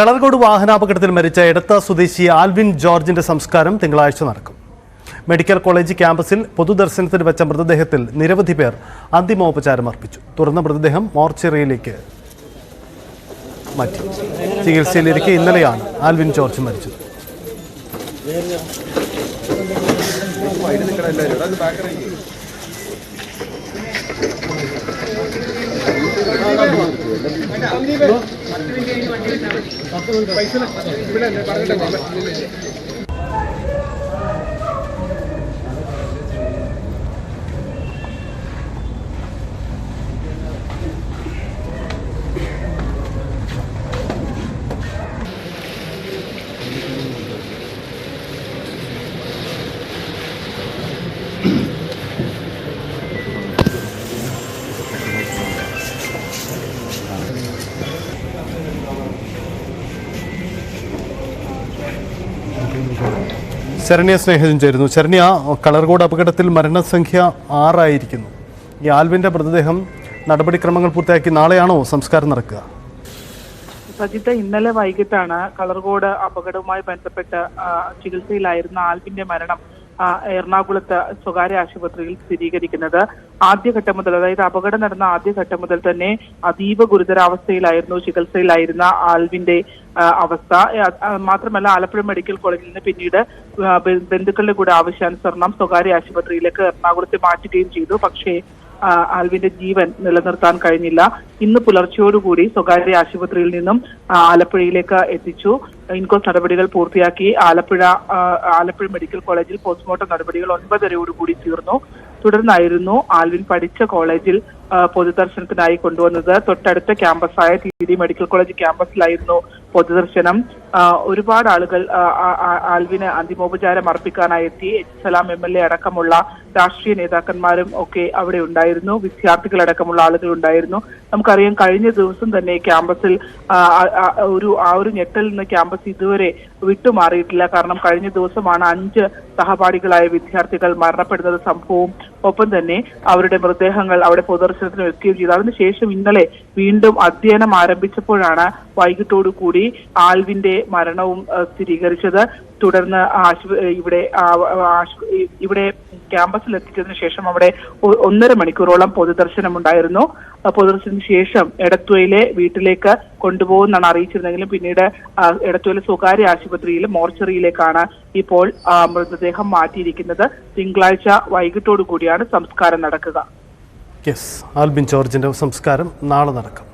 കളർകോട് വാഹനാപകടത്തിൽ മരിച്ച എടത്ത സ്വദേശി ആൽവിൻ ജോർജിന്റെ സംസ്കാരം തിങ്കളാഴ്ച നടക്കും. മെഡിക്കൽ കോളേജ് ക്യാമ്പസിൽ പൊതുദർശനത്തിന് വെച്ച മൃതദേഹത്തിൽ നിരവധി പേർ അന്തിമോപചാരം അർപ്പിച്ചു. തുടർന്ന് മൃതദേഹം മോർച്ചറിയിലേക്ക് മാറ്റി. ചികിത്സയിലിരിക്കെ ഇന്നലെയാണ് ആൽവിൻ ജോർജ് മരിച്ചത്. ശരണ്യ സ്നേഹജൻ ചേരുന്നു. ശരണ്യ, കളർകോട് അപകടത്തിൽ മരണസംഖ്യ 6 ആയിരിക്കുന്നു. ഈ ആൽവിന്റെ മൃതദേഹം നടപടിക്രമങ്ങൾ പൂർത്തിയാക്കി നാളെയാണോ സംസ്കാരം നടക്കുക? സജിത്ത്, ഇന്നലെ വൈകിട്ടാണ് കളർകോട് അപകടവുമായി ബന്ധപ്പെട്ട് ചികിത്സയിലായിരുന്ന ആൽവിന്റെ മരണം എറണാകുളത്ത് സ്വകാര്യ ആശുപത്രിയിൽ സ്ഥിരീകരിക്കുന്നത്. ആദ്യഘട്ടം മുതൽ, അതായത് അപകടം നടന്ന ആദ്യഘട്ടം മുതൽ തന്നെ അതീവ ഗുരുതരാവസ്ഥയിലായിരുന്നു ചികിത്സയിലായിരുന്ന ആൽവിന്റെ അവസ്ഥ. മാത്രമല്ല, ആലപ്പുഴ മെഡിക്കൽ കോളേജിൽ നിന്ന് പിന്നീട് ബന്ധുക്കളുടെ കൂടെ ആവശ്യാനുസരണം സ്വകാര്യ ആശുപത്രിയിലേക്ക് എറണാകുളത്ത് മാറ്റുകയും ചെയ്തു. പക്ഷേ ആൽവിന്റെ ജീവൻ നിലനിർത്താൻ കഴിഞ്ഞില്ല. ഇന്ന് പുലർച്ചയോടുകൂടി സ്വകാര്യ ആശുപത്രിയിൽ നിന്നും ആലപ്പുഴയിലേക്ക് എത്തിച്ചു. ഇൻക്വസ്റ്റ് നടപടികൾ പൂർത്തിയാക്കി ആലപ്പുഴ മെഡിക്കൽ കോളേജിൽ പോസ്റ്റ്മോർട്ടം നടപടികൾ 9:30 തീർന്നു. തുടർന്നായിരുന്നു ആൽവിൻ പഠിച്ച കോളേജിൽ പൊതുദർശനത്തിനായി കൊണ്ടുവന്നത്. തൊട്ടടുത്ത ക്യാമ്പസായ TD മെഡിക്കൽ കോളേജ് ക്യാമ്പസിലായിരുന്നു പൊതുദർശനം. ഒരുപാട് ആളുകൾ ആൽവിന് അന്തിമോപചാരം അർപ്പിക്കാനായി എത്തി. സലാം MLA അടക്കമുള്ള രാഷ്ട്രീയ നേതാക്കന്മാരും ഒക്കെ അവിടെ ഉണ്ടായിരുന്നു. വിദ്യാർത്ഥികളടക്കമുള്ള ആളുകൾ ഉണ്ടായിരുന്നു. നമുക്കറിയാം, കഴിഞ്ഞ ദിവസം തന്നെ ക്യാമ്പസിൽ ഒരു ഞെട്ടൽ നിന്ന് ക്യാമ്പസ് ഇതുവരെ വിട്ടുമാറിയിട്ടില്ല. കാരണം കഴിഞ്ഞ ദിവസമാണ് 5 സഹപാഠികളായ വിദ്യാർത്ഥികൾ മരണപ്പെടുന്നത് സംഭവവും ഒപ്പം തന്നെ അവരുടെ മൃതദേഹങ്ങൾ അവിടെ പൊതുദർശനത്തിന് വെക്കുകയും ചെയ്തു. അതിനുശേഷം ഇന്നലെ വീണ്ടും അധ്യയനം ആരംഭിച്ചപ്പോഴാണ് വൈകിട്ടോടുകൂടി ആൽവിന്റെ മരണവും സ്ഥിരീകരിച്ചത്. തുടർന്ന് ഇവിടെ ക്യാമ്പസിൽ എത്തിച്ചതിനു ശേഷം അവിടെ 1.5 മണിക്കൂറോളം പൊതുദർശനമുണ്ടായിരുന്നു. പൊതുദർശനത്തിന് ശേഷം എടത്വയിലെ വീട്ടിലേക്ക് കൊണ്ടുപോകുമെന്നാണ് അറിയിച്ചിരുന്നെങ്കിലും പിന്നീട് എടത്വയിലെ സ്വകാര്യ ആശുപത്രിയിൽ മോർച്ചറിയിലേക്കാണ് ഇപ്പോൾ മൃതദേഹം മാറ്റിയിരിക്കുന്നത്. തിങ്കളാഴ്ച വൈകിട്ടോടു കൂടിയാണ് സംസ്കാരം നടക്കുക. ആൽവിൻ ജോർജിന്റെ സംസ്കാരം നാളെ നടക്കും.